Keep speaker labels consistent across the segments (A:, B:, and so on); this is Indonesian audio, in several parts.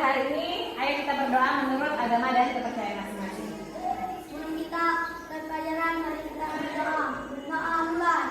A: hari ini, ayo kita berdoa menurut agama dan kepercayaan masing-masing.
B: Sebelum kita ke pelajaran, mari kita berdoa. Berdoa mulai.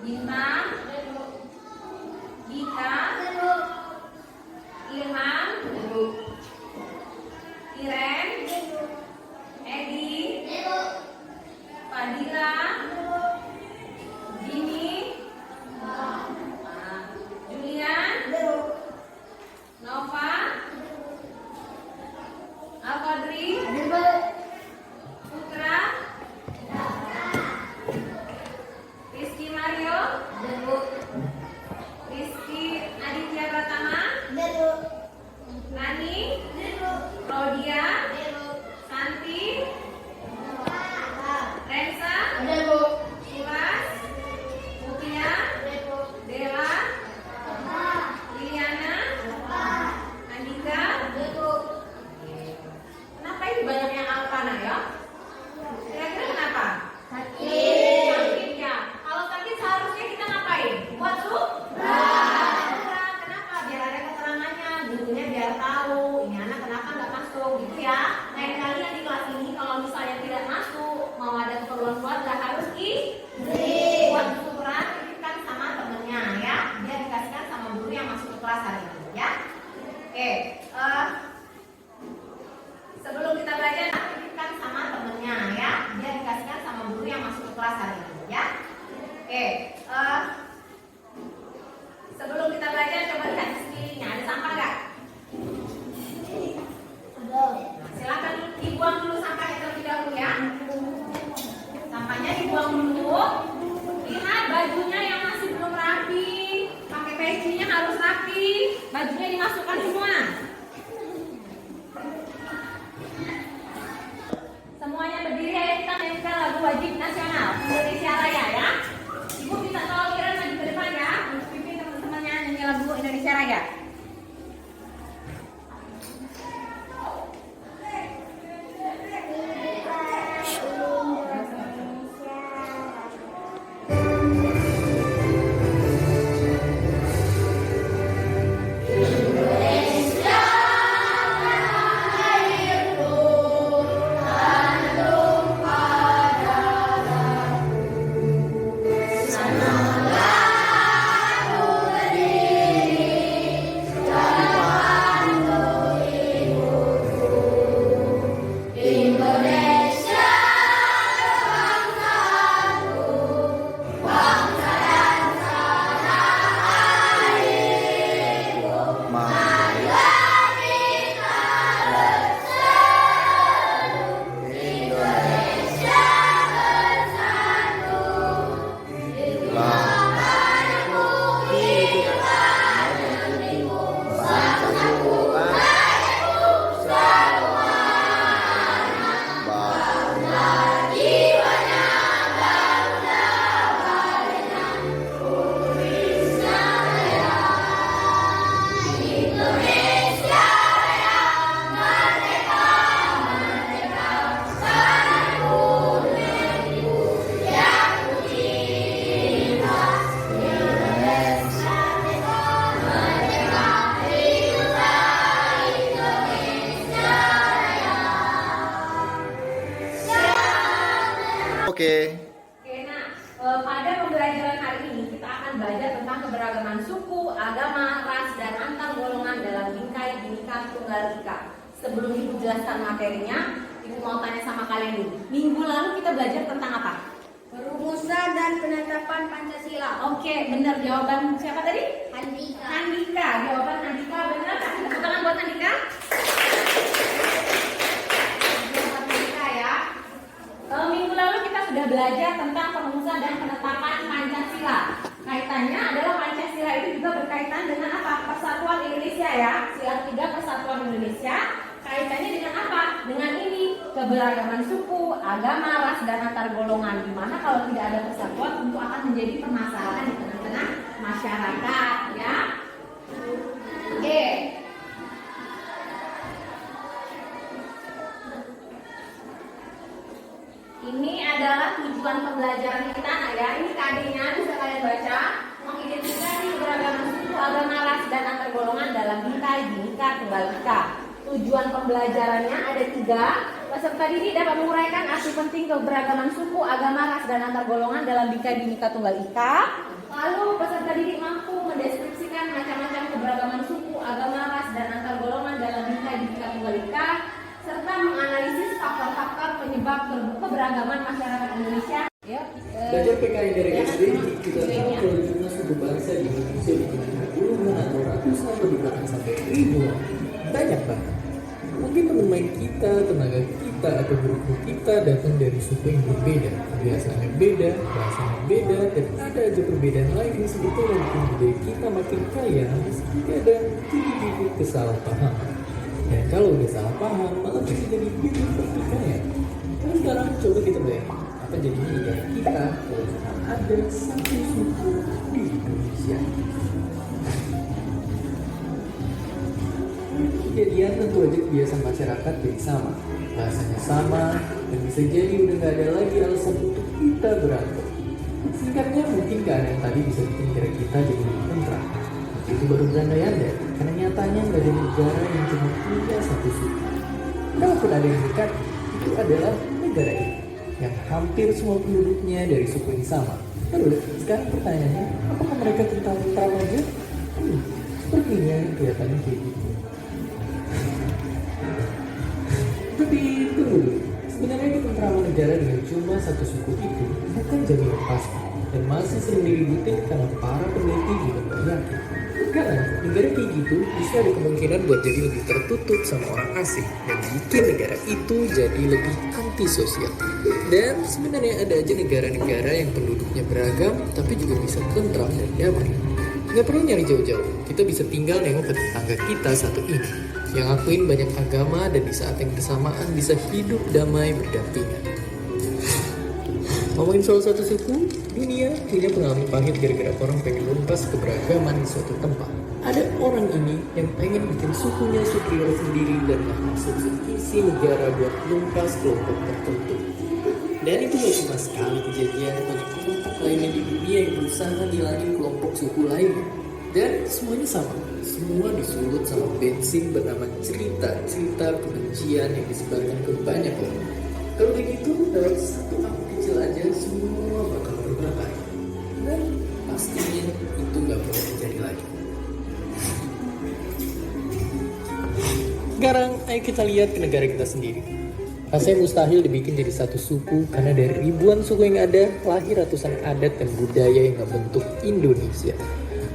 A: Bintang, Gita, Ilham, Iren, Edi, Fadila, Jimmy, Julian, Nova, Al-Qadri, Putra, Rizky Mario, Rizky Aditya Pratama, Rani, Claudia, Santi, Rensa, Suras, Mutia, Dela, Liliana, Andika. Kenapa ini banyak yang alpana ya? Kira-kira kenapa? Sakit ya. Kalau sakit seharusnya kita ngapain? Buat kenapa? Biar ada keterangannya, gurunya biar tahu ini anak kenapa nggak masuk gitu ya. Lain kali yang di kelas ini kalau misalnya tidak masuk, mau ada keperluan keluarga harus buat surat titipkan sama temennya ya. Dia dikasihkan sama guru yang masuk ke kelas hari ini ya. Oke, sebelum kita belajar titipkan sama temennya ya. Dia dikasihkan sama guru yang masuk ke kelas hari ini ya. Oke, sebelum kita belajar coba lihat di sekelilingnya ada sampah nggak? Nah, silakan dibuang dulu sampahnya terlebih dahulu ya. Sampahnya dibuang dulu. Lihat bajunya yang masih belum rapi, pakai pecinya harus rapi. Bajunya dimasukkan semua. Semuanya berdiri ya, kita nyanyikan lagu wajib nasional Indonesia Raya ya. Ibu minta tolong Iren maju ke depan ya untuk pimpin teman-temannya nyanyi lagu Indonesia Raya.
B: Kita
C: Oke.
A: Oke, nah pada pembelajaran hari ini kita akan belajar tentang keberagaman suku, agama, ras, dan antar golongan dalam bingkai Bhinneka Tunggal Ika. Sebelum Ibu jelaskan materinya, Ibu mau tanya sama kalian dulu. Minggu lalu kita belajar tentang apa?
B: Perumusan dan penetapan Pancasila.
A: Oke, benar. Jawaban siapa tadi?
B: Handika.
A: Handika. Jawaban Handika benar. Tepuk tangan buat Handika. Jawaban Handika ya. Minggu lalu kita sudah belajar tentang perumusan dan penetapan Pancasila. Kaitannya adalah Pancasila itu juga berkaitan dengan apa? Persatuan Indonesia ya. Sila 3 Persatuan Indonesia. Kaitannya dengan apa? Dengan ini, keberagaman suku, agama, ras, dan antar golongan. Dimana kalau tidak ada persatuan tentu akan menjadi permasalahan di tengah-tengah masyarakat ya. Oke. Ini adalah tujuan pembelajaran kita ya. Ini KD-nya bisa kalian baca. Mengidentifikasi keberagaman suku, agama, ras, dan antar golongan dalam bingkai Bhinneka Tunggal Ika. Tujuan pembelajarannya ada 3. Peserta didik dapat menguraikan arti penting keberagaman suku, agama, ras, dan antar golongan dalam bingkai Bhinneka Tunggal Ika. Lalu peserta didik mampu mendeskripsikan macam-macam keberagaman suku, agama, ras, dan antar golongan dalam bingkai Bhinneka Tunggal Ika, serta menganalisis faktor-faktor penyebab keberagaman masyarakat Indonesia.
D: Belajar PKI dari SD, kita tahu kalau jumlah suku bangsa di Indonesia dikenal puluhan atau ratusan lebih bahkan sampai ribuan. Banyak banget. Mungkin teman main kita, tenaga kita, atau guru kita datang dari suku yang berbeda. Kebiasaannya beda, bahasanya beda, dan ada aja perbedaan lain yang sebetulnya bikin budaya kita makin kaya meski kadang timbul kesalahpahaman. Dan kalau udah salah paham, malah bisa jadi bibit pertikaian. Nah, sekarang coba kita bayangin apa jadinya negara kita kalau cuma ada satu suku di Indonesia. Kejadian tentu aja kebiasaan masyarakat jadi sama, bahasanya sama, dan bisa jadi udah gak ada lagi alasan untuk kita berantem. Singkatnya mungkin keadaan tadi bisa bikin negara kita jadi lebih tentram. Itu baru berandai-andai, karena nyatanya gak ada negara yang cuma punya satu suku. Kalaupun ada yang dekat, itu adalah negara ini, yang hampir semua penduduknya dari suku yang sama. Lalu sekarang pertanyaannya, apakah mereka tentram aja? Sepertinya kelihatannya kayak gitu. Tapi tunggu dulu, sebenarnya ketentraman negara dengan cuma satu suku itu bukan jaminan pasti dan masih sering diributin karena para peneliti juga gak yakin. Karena negara kayak gitu bisa ada kemungkinan buat jadi lebih tertutup sama orang asing dan bikin negara itu jadi lebih antisosial. Dan sebenarnya ada aja negara-negara yang penduduknya beragam tapi juga bisa tentram dan damai. Gak perlu nyari jauh-jauh, kita bisa tinggal nengok ke tetangga kita satu ini yang ngakuin banyak agama dan di saat yang bersamaan bisa hidup damai berdampingan. Ngomongin soal satu suku, dunia punya pengalaman pahit gara-gara orang pengen lumpas keberagaman di suatu tempat. Ada orang ini yang pengen bikin sukunya superior sendiri dan gak masuk isi negara buat lumpas kelompok tertentu. Dan itu gak cuma sekali kejadian, banyak kelompok lainnya di dunia yang berusaha ngilangin kelompok suku lainnya. Dan semuanya sama, semua disulut sama bensin bernama cerita-cerita kebencian yang disebarkan ke banyak orang. Kalau begitu, dalam satu api kecil aja semua bakal berbahaya. Dan pastinya itu gak boleh terjadi lagi. Sekarang ayo kita lihat ke negara kita sendiri. Rasanya mustahil dibikin jadi satu suku karena dari ribuan suku yang ada, lahir ratusan adat dan budaya yang ngebentuk Indonesia.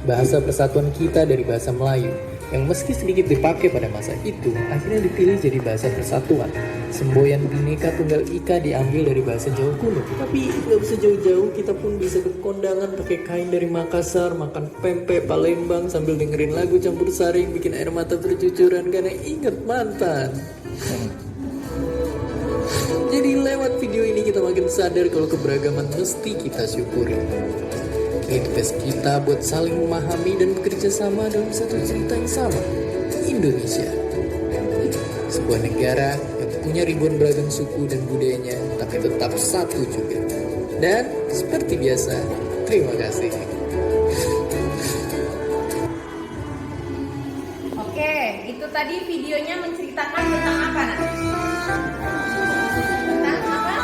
D: Bahasa persatuan kita dari bahasa Melayu, yang meski sedikit dipakai pada masa itu, akhirnya dipilih jadi bahasa persatuan. Semboyan Bhinneka Tunggal Ika diambil dari bahasa Jawa kuno. Tapi gak usah jauh-jauh, kita pun bisa berkondangan pakai kain dari Makassar, makan pempek Palembang sambil dengerin lagu campur sari yang bikin air mata bercucuran karena inget mantan. Jadi lewat video ini kita makin sadar kalau keberagaman mesti kita syukuri. Itu tes kita buat saling memahami dan bekerja sama dalam satu cerita yang sama, Indonesia. Sebuah negara yang punya ribuan beragam suku dan budayanya, tapi tetap satu juga. Dan seperti biasa, terima kasih.
A: Oke, itu tadi videonya menceritakan tentang apa, Nak? Tentang apa?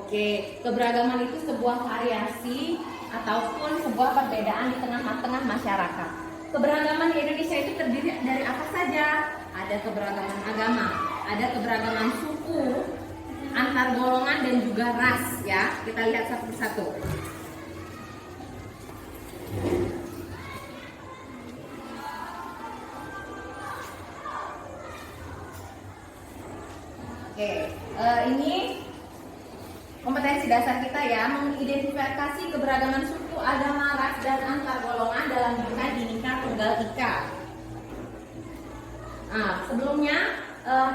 A: Oke, keberagaman itu sebuah variasi ataupun sebuah perbedaan di tengah-tengah masyarakat. Keberagaman di Indonesia itu terdiri dari apa saja? Ada keberagaman agama, ada keberagaman suku, antar golongan dan juga ras ya. Kita lihat satu persatu. Oke, ini kompetensi dasar kita ya, mengidentifikasi keberagaman suku, agama, ras, dan antar golongan dalam bingkai Bhinneka Tunggal Ika. Nah, sebelumnya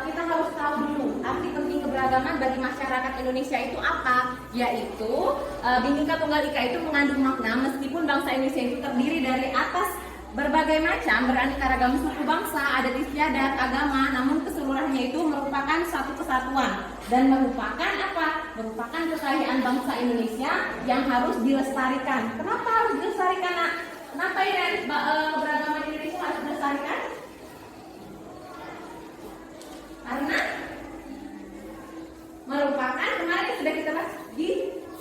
A: kita harus tahu dulu arti penting keberagaman bagi masyarakat Indonesia itu apa? Yaitu Bhinneka Tunggal Ika itu mengandung makna meskipun bangsa Indonesia itu terdiri dari atas berbagai macam beraneka ragam suku bangsa, adat istiadat, agama, namun keseluruhannya itu merupakan satu kesatuan dan merupakan apa? Merupakan kekayaan bangsa Indonesia yang harus dilestarikan. Kenapa harus dilestarikan, Nak? Kenapa ya keberagaman Indonesia harus dilestarikan? Karena merupakan kemarin yang sudah kita bahas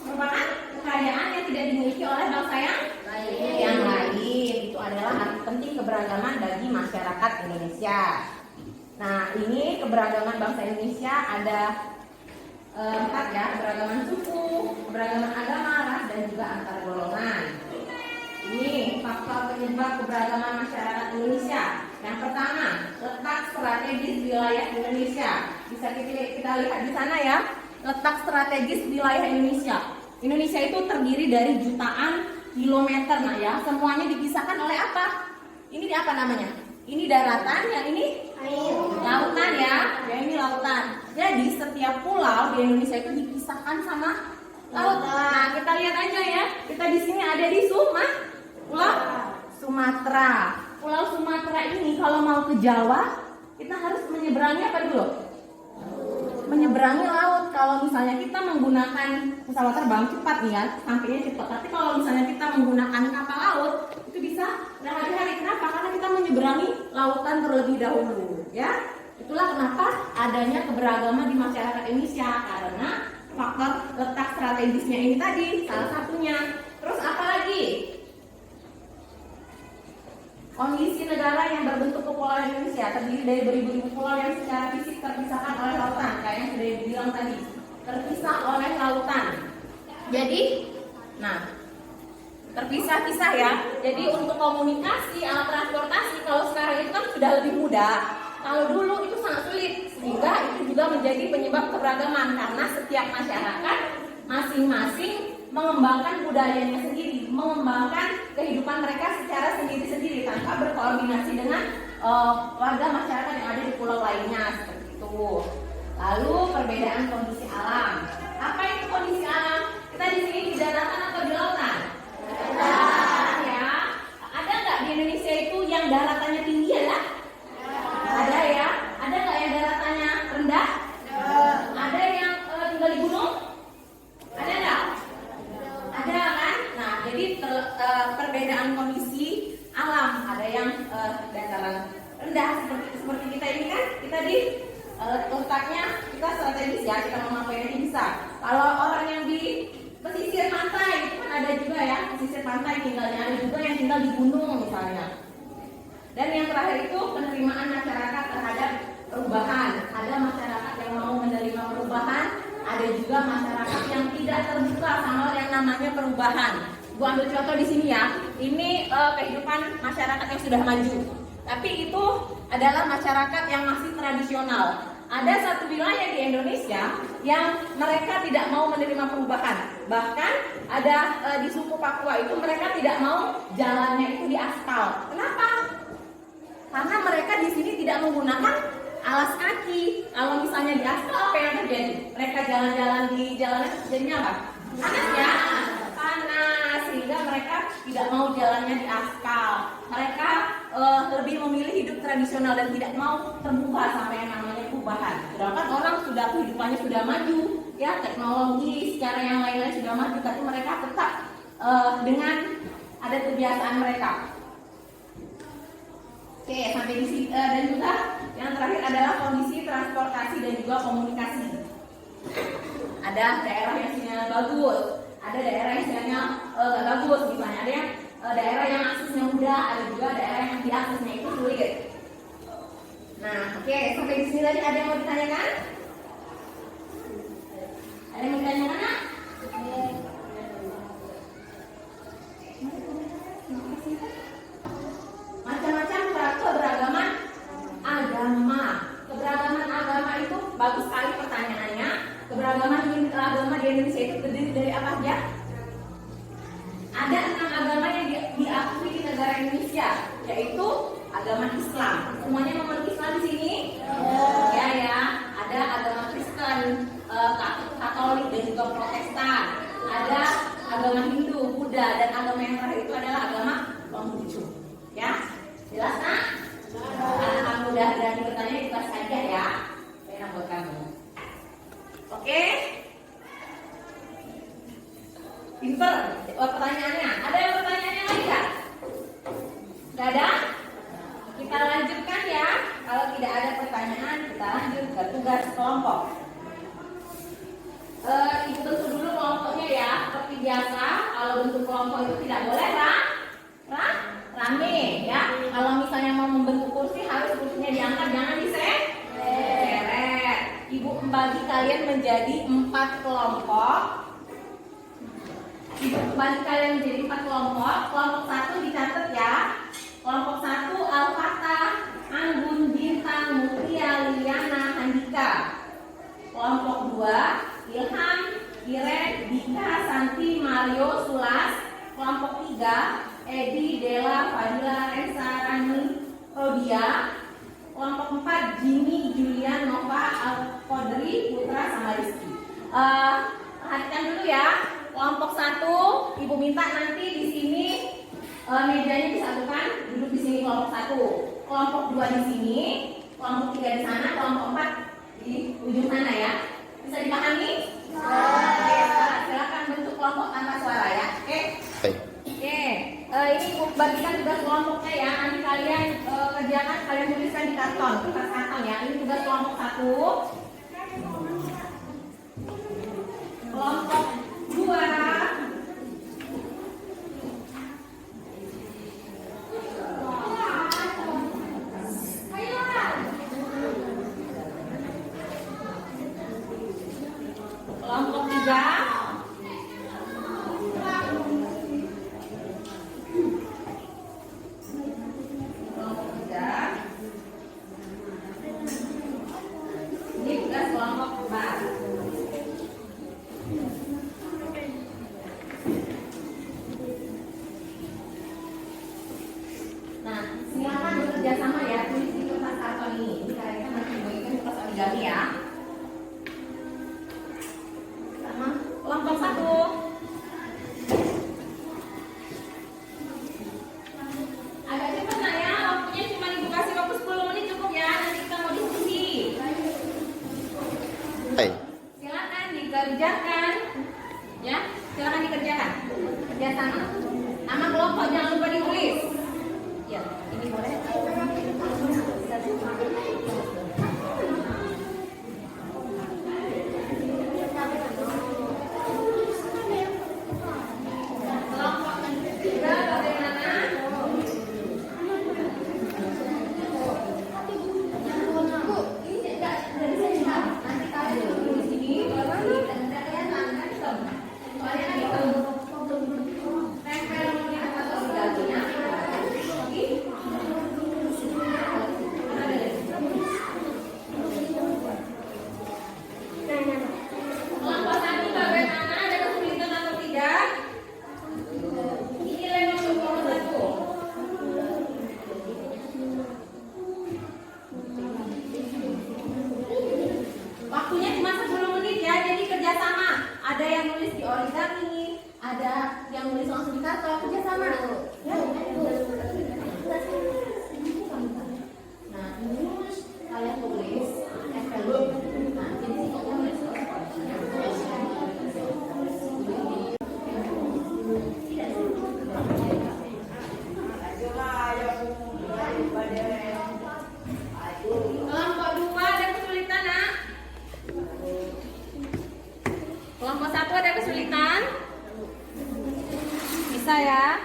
A: merupakan kekayaan yang tidak dimiliki oleh bangsa yang lain. Itu adalah arti penting keberagaman bagi masyarakat Indonesia. Nah, ini keberagaman bangsa Indonesia ada 4 ya, keberagaman suku, keberagaman agama, ras, dan juga antar golongan. Ini faktor penyebab keberagaman masyarakat Indonesia. Yang pertama, letak strategis wilayah Indonesia. Bisa kita lihat di sana ya, letak strategis wilayah Indonesia. Indonesia itu terdiri dari jutaan kilometer, nah ya. Semuanya dipisahkan oleh apa? Ini apa namanya? Ini daratan, yang ini
B: Air.
A: lautan ya. Ya ini lautan. Jadi setiap pulau di Indonesia itu dipisahkan sama laut. Nah, kita lihat aja ya. Kita di sini ada di Pulau Sumatera. Pulau Sumatera ini kalau mau ke Jawa, kita harus menyeberangi apa dulu? Menyeberangi laut. Kalau misalnya kita menggunakan pesawat terbang cepat nih ya, sampainya cepat. Tapi kalau misalnya kita menggunakan kapal laut, itu bisa berhari-hari. Kenapa? Karena kita menyeberangi lautan terlebih dahulu, ya. Itulah kenapa adanya keberagaman di masyarakat Indonesia, karena faktor letak strategisnya ini tadi salah satunya. Terus apa lagi? Kondisi negara yang berbentuk kepulauan Indonesia terdiri dari beribu-ribu pulau yang secara fisik terpisahkan oleh lautan, kayak yang sudah dibilang tadi, terpisah oleh lautan. Jadi, nah, terpisah-pisah ya. Jadi untuk komunikasi, alat transportasi kalau sekarang itu kan sudah lebih mudah. Kalau dulu itu sangat sulit, sehingga itu juga menjadi penyebab keberagaman karena setiap masyarakat masing-masing mengembangkan budayanya sendiri, mengembangkan kehidupan mereka secara sendiri-sendiri tanpa berkoordinasi dengan warga masyarakat yang ada di pulau lainnya seperti itu. Lalu perbedaan kondisi alam. Apa itu kondisi alam? Kita di sini di daratan atau di lautan? Daratan ya. Ada nggak di Indonesia itu yang daratannya tinggi ya? Ada ya. Ada nggak yang daratannya rendah? Ada yang tinggal di gunung? Ada nggak? Ada kan? Nah, jadi perbedaan kondisi alam. Ada yang dataran rendah seperti kita ini kan? Kita di letaknya kita strategis ya, kita mau ngapain aja bisa. Kalau orang yang di pesisir pantai itu kan ada juga ya, pesisir pantai tinggalnya, ada juga yang tinggal di gunung misalnya. Dan yang terakhir itu penerimaan masyarakat terhadap perubahan. Ada masyarakat yang mau menerima perubahan, ada juga masyarakat yang tidak terbuka sama yang namanya perubahan. Gua ambil contoh di sini ya. Ini kehidupan masyarakat yang sudah maju. Tapi itu adalah masyarakat yang masih tradisional. Ada satu wilayah di Indonesia yang mereka tidak mau menerima perubahan. Bahkan ada di suku Papua itu mereka tidak mau jalannya itu diaspal. Kenapa? Karena mereka di sini tidak menggunakan alas kaki. Kalau misalnya diaspal apa yang terjadi? Mereka jalan-jalan di jalannya terjadinya apa? Panas ya? Panas, sehingga mereka tidak mau jalannya di aspal. Mereka lebih memilih hidup tradisional dan tidak mau terbuka sama yang namanya perubahan. Sedangkan orang sudah kehidupannya sudah maju, ya teknologi secara yang lain-lain sudah maju, tapi mereka tetap dengan adat kebiasaan mereka. Oke, sampai di sini dan juga yang terakhir adalah kondisi transportasi dan juga komunikasi. Ada daerah yang sinyalnya bagus, ada daerah yang sinyalnya nggak bagus misalnya. Ada yang daerah yang aksesnya mudah, ada juga daerah yang aksesnya itu sulit. Nah, oke, sampai di sini tadi ada yang mau ditanyakan? Ada yang mau ditanyakan? Nak? Macam-macam keberagaman agama. Keberagaman agama itu bagus sekali pertanyaannya. Keberagaman agama di Indonesia itu terdiri dari apa aja? Ada 6 agama yang diakui di negara Indonesia, yaitu agama Islam. Semuanya memeluk Islam di sini? Ya. Ada agama Kristen, Katolik dan juga Protestan. Ada agama Hindu, Buddha, dan agama yang terakhir itu adalah agama Konghucu. Ya, jelas nak? Karena kamu udah berani bertanya di kelas saja ya. Enak buat kamu. Oke? Pinter. Pertanyaannya, ada yang pertanyaannya lagi nggak? Nggak ada? Kita lanjutkan ya. Kalau tidak ada pertanyaan, kita lanjut ke tugas kelompok. Ibu bentuk dulu kelompoknya ya. Seperti biasa, kalau bentuk kelompok itu tidak boleh rame ya. Kalau misalnya mau membentuk kursi, harus kursinya diangkat, jangan diseret. Ibu membagi kalian menjadi 4 kelompok. Ibu membagi kalian menjadi 4 kelompok. Kelompok 1 dicatat ya. Kelompok 1 Al-Fatah, Anggun, Bintang, Mutia, Liliana, Handika. Kelompok 2 Ilham, Iren, Dika, Santi, Mario, Sulas. Kelompok 3 Edi, Dela, Fadila, Rensa, Rani, Rodia. Kelompok 4 Jimmy, Julian, Nova, Al-Qadri, Putra, sama Rizky. Perhatikan dulu ya. Kelompok 1 Ibu minta nanti di sini mejanya disatukan, duduk di sini kelompok 1. Kelompok 2 di sini, kelompok 3 di sana, kelompok 4 di ujung sana ya. Bisa dipahami? Oke, silakan bentuk kelompok tanpa suara ya. Oke. Ini Ibu bagikan tugas kelompoknya ya. Nanti kalian kerjakan, kalian tuliskan di kertas karton ya. Ini tugas kelompok 1. Kelompok 2 kelompok 3 ini tugas kelompok 4. ya.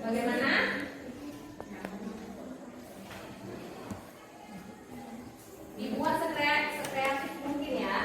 A: Bagaimana? Dibuat sekreatif mungkin ya.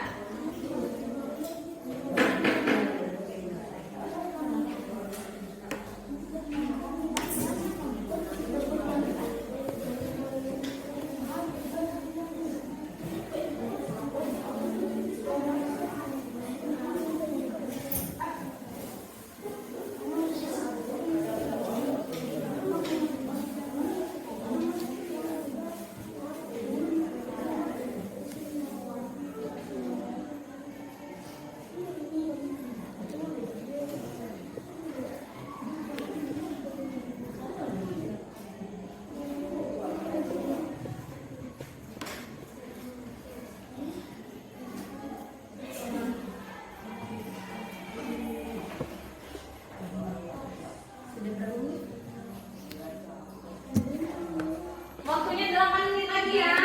A: Waktunya 8 menit lagi ya.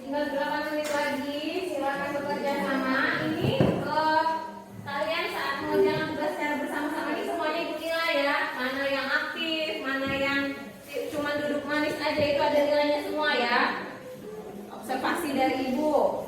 A: Tinggal 8 menit lagi, silakan bekerja sama. Ini kalian saat mengerjakan tugas secara bersama-sama ini semuanya ikut nilai ya. Mana yang aktif, mana yang cuma duduk manis aja, itu ada nilainya semua ya. Observasi dari ibu.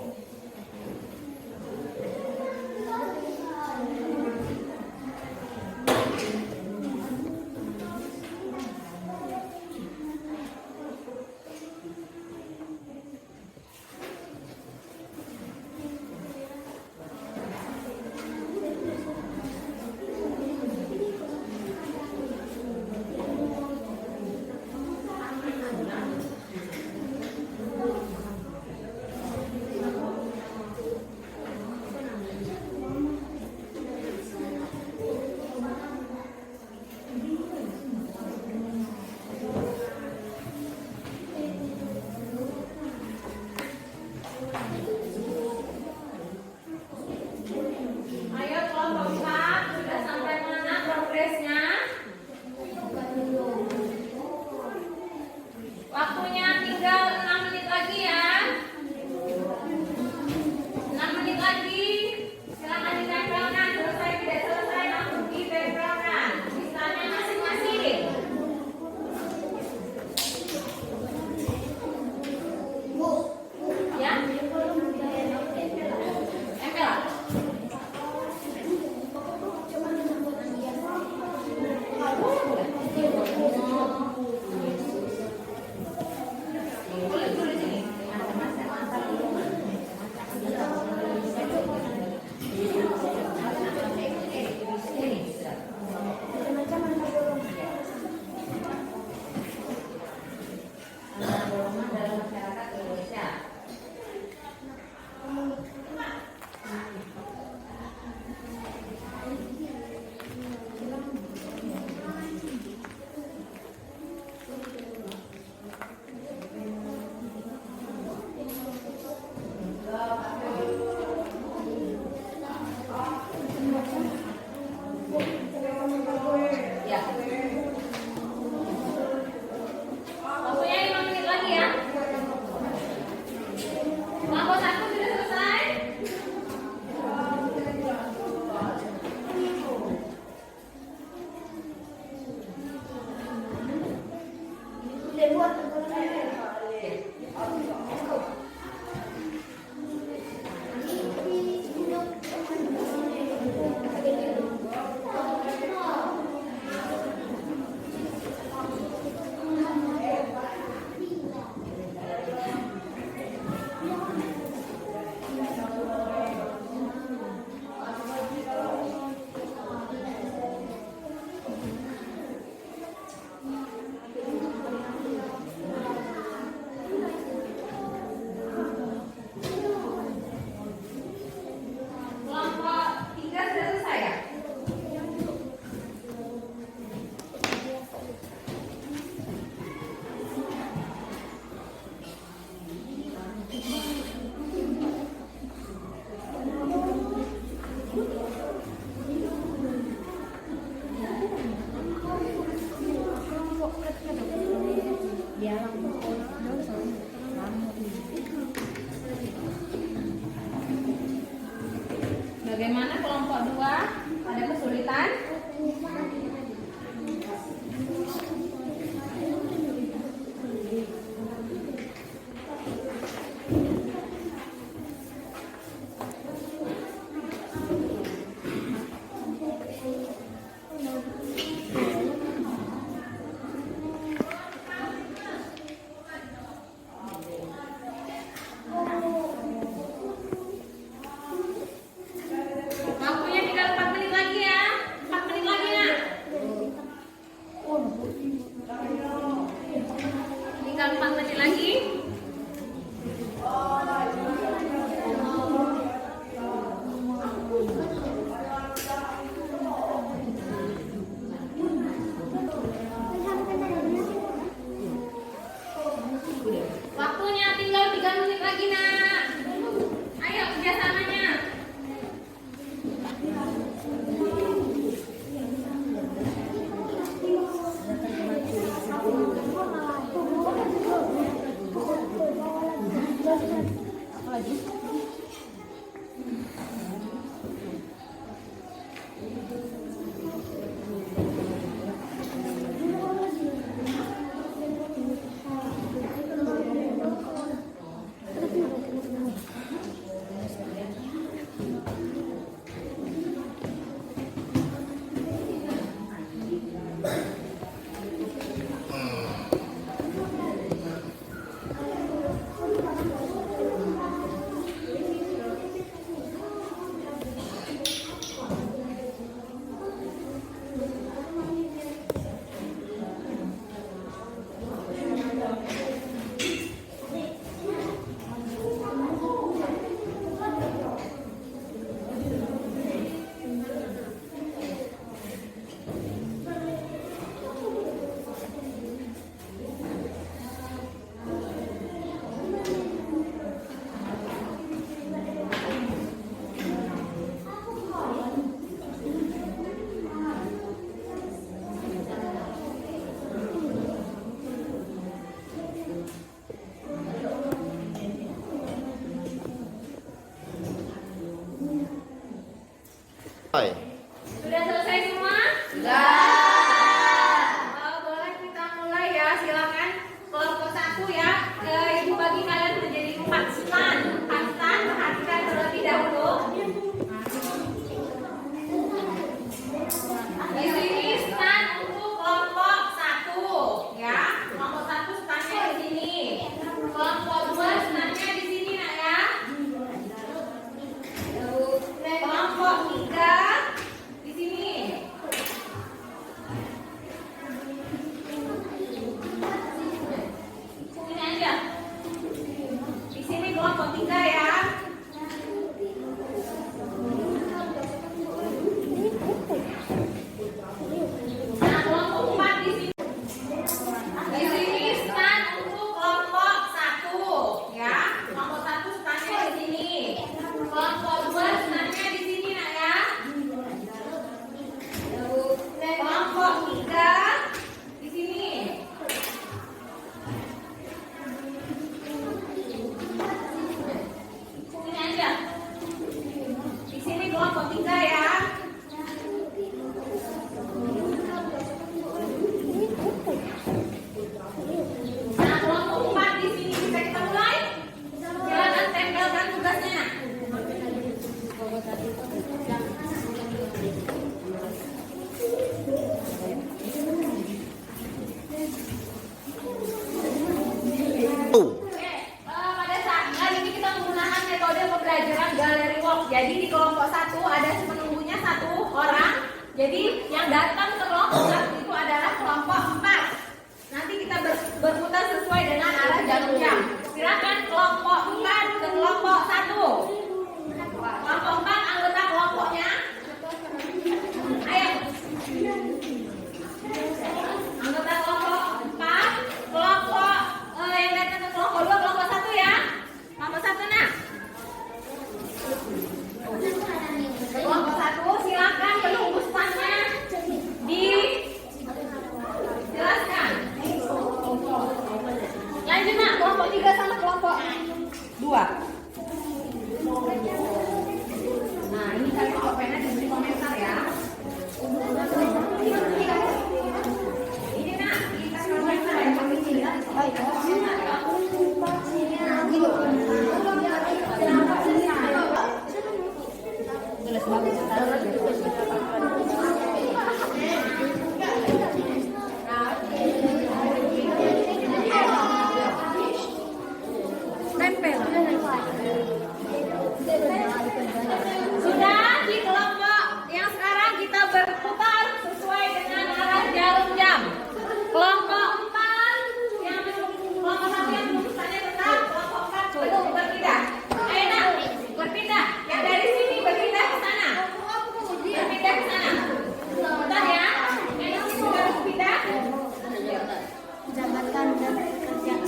A: Kelompok 3 sudah selesai ya? Bagaimana kelompok 2? Ada kesulitan? Waktunya tinggal 4 menit lagi ya. 4 menit lagi nak. Tinggal 4 menit lagi. Waktunya tinggal 3 menit lagi nak. Ayo kerjasamanya. Sudah selesai semua? Sudah. Boleh kita mulai ya, silakan. Kelompok 1 ya. Ibu bagi kalian menjadi 4 stand. 4 stand, perhatikan terlebih dahulu. Di sini stand untuk kelompok 1 ya. Kelompok 1 standnya di sini. Kelompok 2 standnya di sini nak ya. Kelompok 3 di sini. Sini aja. Di sini kelompok 3 ya. Pada saat kali ini kita menggunakan metode pembelajaran gallery walk. Jadi di kelompok 1 ada penunggunya 1 orang. Jadi yang datang ke kelompok 1 itu adalah kelompok 4. Nanti kita berputar sesuai dengan arah jarum jam. Silakan kelompok 4 ke kelompok 1. Kelompok 4 anggota kelompoknya. Ayo. Anggota kelompok 4, kelompok yang datang ke kelompok 2, kelompok 1 ya. Kelompok 1 nah. Kelompok 1 silakan penunggu standnya dijelaskan. Lanjut nak, kelompok 3 sama kelompok 2. Nah, ini kalian kalau pengen diberi komentar ya. Ini nak, kita komentar ya. Sudah di kelompok yang sekarang kita berputar sesuai dengan arah jarum jam. Kelompok 4 yang kelompok 1 yang penulisannya tetap, kelompok 4 belum berpindah. Ayo nak, berpindah. Yang dari sini berpindah ke sana. Berpindah ke sana. Bentar ya. Yang sini sudah berpindah.
B: Jabatan dan pekerjaan.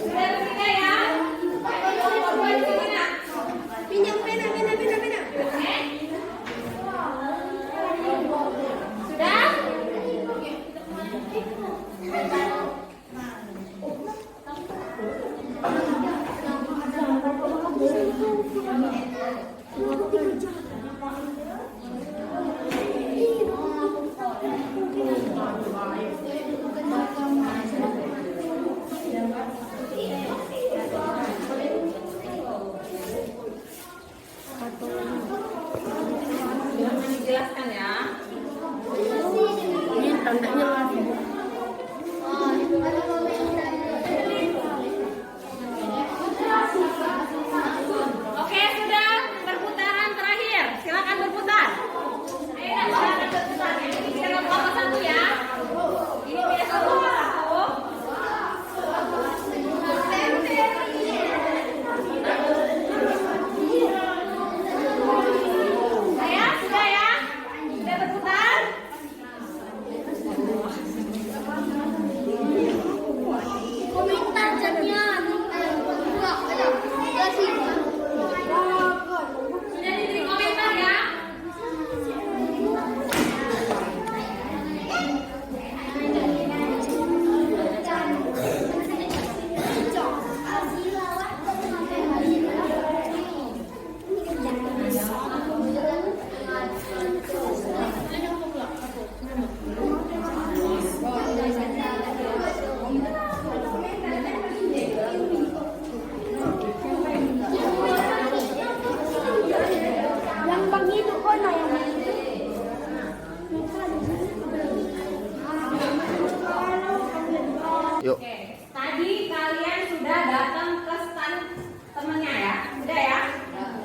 A: Sudah berpindah ya. Kelompok 2 di sini nak.
B: Pinjam pena.
A: Oke. Sudah? Dijelaskan ya.
B: Ini tandanya lagi.
A: Oke, sudah perputaran terakhir. Silakan berputar. Ayo nak, silakan berputar. Ini kita ke kelompok 1 ya. Ini pindah ke kelompok 1. Saya sudah ya. Sudah berputar.
B: Komentar jamnya.
A: Sudah diberi komentar ya.
B: Yang bang itu kok yang
C: Yuk.
A: Oke, tadi kalian sudah datang ke stand temennya ya? Sudah ya?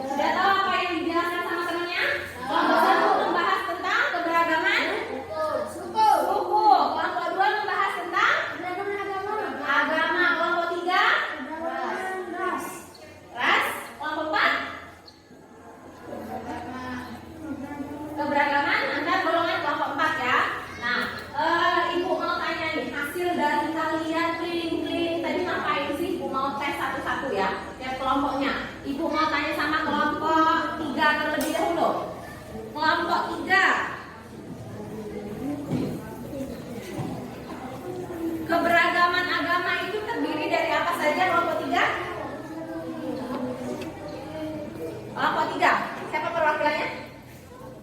A: Sudah tahu apa yang dijelaskan sama temennya? Kelompok 1 membahas tentang keberagaman suku. Kelompok 2 membahas tentang agama. Kelompok 3 ras. Kelompok 4 keberagaman antar golongan. Kelompok 4 ya. Nah, ibu mau tanya nih, hasil dari kalian keliling-keliling tadi ngapain sih? Ibu mau tes satu-satu ya, tiap kelompoknya. Ibu mau tanya sama kelompok 3 terlebih dahulu. Kelompok 3, keberagaman agama itu terdiri dari apa saja? Kelompok 3? Kelompok 3, siapa perwakilannya?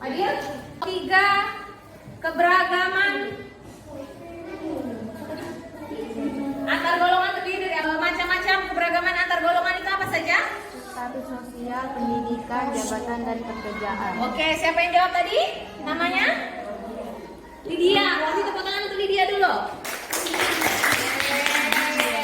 A: Adil? 3, keberagaman antar golongan terdiri dari macam-macam keberagaman antar golongan itu apa saja?
B: status sosial, pendidikan, jabatan dan pekerjaan.
A: Oke, siapa yang jawab tadi? Namanya? Lydia. Kasih tepuk tangan untuk Lydia dulu. Oke.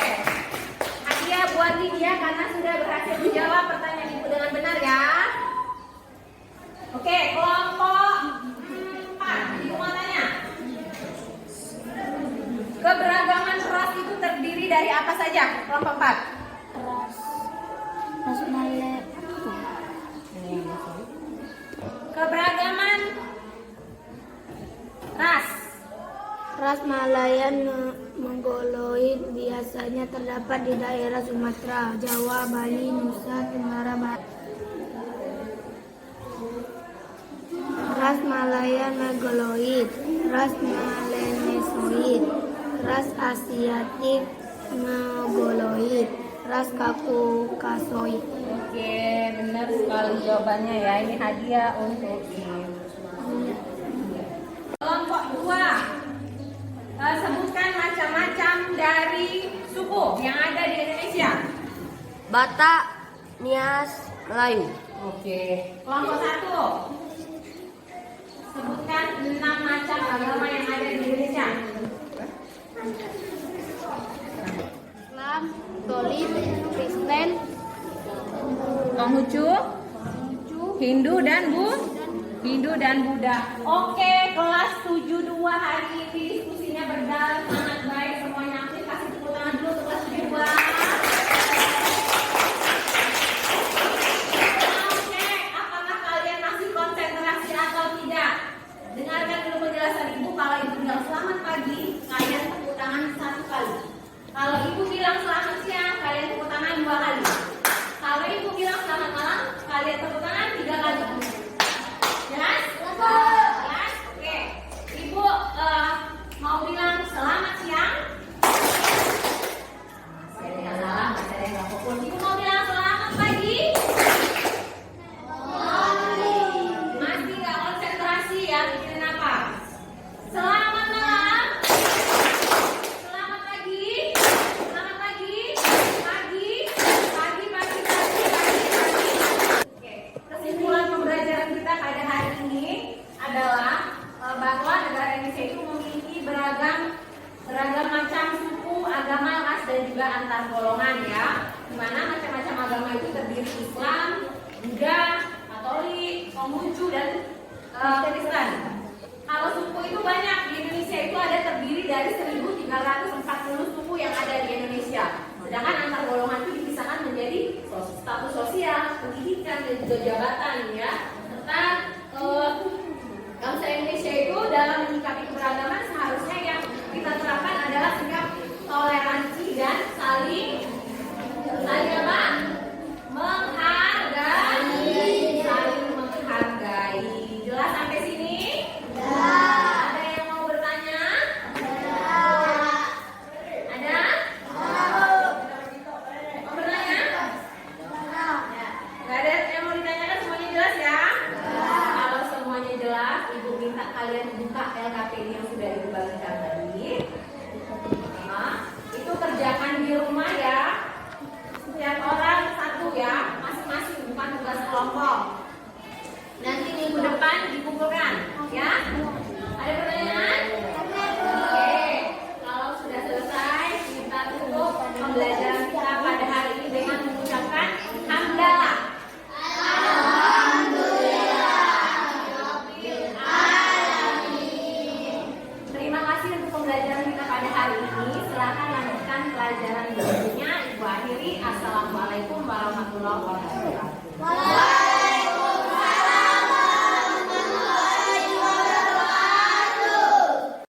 A: dari apa saja? Kelompok 4.
B: Ras Malaya.
A: Keberagaman ras.
B: Ras Malayan Mongoloid biasanya terdapat di daerah Sumatera, Jawa, Bali, Nusa Tenggara Barat. Ras Malayan Mongoloid, ras Melanesoid, ras Asiatik Mongoloid, ras Kaukasoid.
A: Oke, benar sekali jawabannya ya. Ini hadiah untuk Im. Kelompok 2. Sebutkan macam-macam dari suku yang ada di Indonesia.
B: Batak, Nias, Melayu.
A: Oke. Kelompok 1. Sebutkan 6 macam agama yang ada di Indonesia.
B: Islam, Katolik, Kristen,
A: Konghucu, Hindu dan Buddha. Oke, kelas 72 hari ini diskusinya berjalan sangat baik, semuanya aktif. Kasih tepuk tangan dulu untuk kelas 72. Oke, apakah kalian masih konsentrasi atau tidak? Dengarkan dulu penjelasan ibu. Kalau ibu bilang selamat pagi, kalian tepuk tangan 1 kali. Kalau ibu bilang selamat siang, kalian tepuk tangan 2 kali. Kalau ibu bilang selamat malam, kalian tepuk tangan 3 kali. Jelas? Jelas? Oke. Ibu mau bilang selamat siang. Masih ada yang salah, masih ada yang nggak fokus. Ibu mau bilang selamat pagi. Masih nggak konsentrasi ya, mikirin apa? Selamat malam. Selamat pagi. Selamat pagi. Pagi. Pagi, pagi, pagi, pagi, pagi. Oke. Kesimpulan pembelajaran kita pada hari ini adalah bahwa negara Indonesia itu memiliki beragam macam suku, agama, ras dan juga antar golongan ya. Di mana macam-macam agama itu terdiri Islam, Buddha, Katolik, Konghucu dan Kristen. Kalau suku itu banyak di Indonesia itu ada terdiri dari 1.340 suku yang ada di Indonesia. Sedangkan antar golongan itu dipisahkan menjadi status sosial, pendidikan dan juga jabatan ya. Serta bangsa Indonesia itu dalam menyikapi keberagaman seharusnya yang kita terapkan adalah sikap toleransi dan saling apa? Menghargai. Saling menghargai. Jelas sampai sini? Ada yang mau bertanya? Ada? Mau bertanya? Gak ada yang mau ditanyakan, semuanya jelas ya? Kalau semuanya jelas, ibu minta kalian buka LKPD yang sudah ibu bagikan tadi. Nah, itu kerjakan di rumah ya. Setiap orang satu ya, masing-masing, bukan tugas kelompok. Nanti minggu depan dikumpulkan ya. Ada pertanyaan? Oke, kalau sudah selesai, kita tutup pembelajaran kita pada hari ini dengan mengucapkan hamdalah. Terima kasih untuk pembelajaran kita pada hari ini. Silakan lanjutkan pelajaran berikutnya. Ibu akhiri. Assalamualaikum warahmatullahi wabarakatuh.